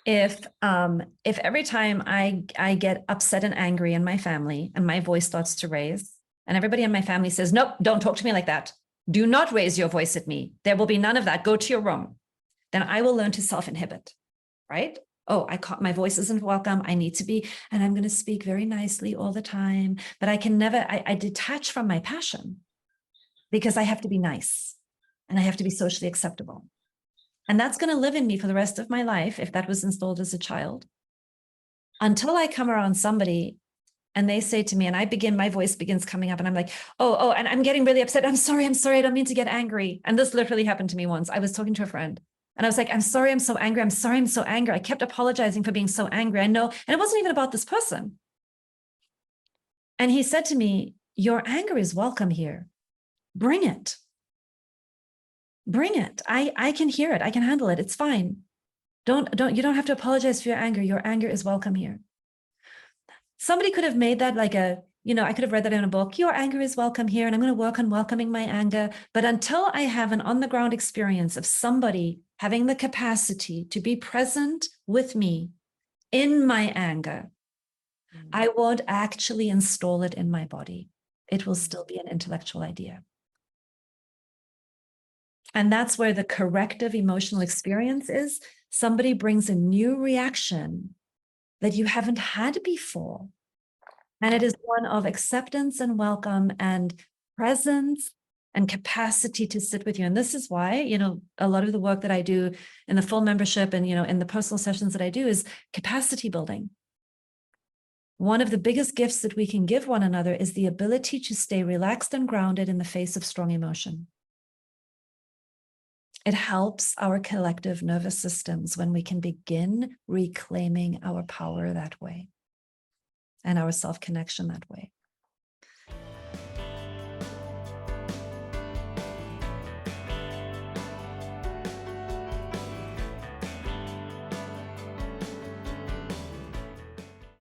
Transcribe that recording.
if every time I get upset and angry in my family and my voice starts to raise, and everybody in my family says, nope, don't talk to me like that. Do not raise your voice at me. There will be none of that. Go to your room. Then I will learn to self-inhibit, right? Oh, my voice isn't welcome. I need to be, and I'm going to speak very nicely all the time, but I can never, I detach from my passion because I have to be nice and I have to be socially acceptable. And that's going to live in me for the rest of my life if that was installed as a child. Until I come around somebody and they say to me, and my voice begins coming up and I'm like, oh, and I'm getting really upset. I'm sorry. I don't mean to get angry. And this literally happened to me once. I was talking to a friend and I was like, I'm sorry, I'm so angry. I'm sorry, I'm so angry. I kept apologizing for being so angry. I know. And it wasn't even about this person. And he said to me, your anger is welcome here. Bring it. Bring it. I can hear it. I can handle it. It's fine. You don't have to apologize for your anger. Your anger is welcome here. Somebody could have made that like I could have read that in a book. Your anger is welcome here, and I'm going to work on welcoming my anger. But until I have an on-the-ground experience of somebody having the capacity to be present with me in my anger, I won't actually install it in my body. It will still be an intellectual idea. And that's where the corrective emotional experience is. Somebody brings a new reaction that you haven't had before. And it is one of acceptance and welcome and presence and capacity to sit with you. And this is why, a lot of the work that I do in the full membership and, in the personal sessions that I do is capacity building. One of the biggest gifts that we can give one another is the ability to stay relaxed and grounded in the face of strong emotion. It helps our collective nervous systems when we can begin reclaiming our power that way and our self-connection that way.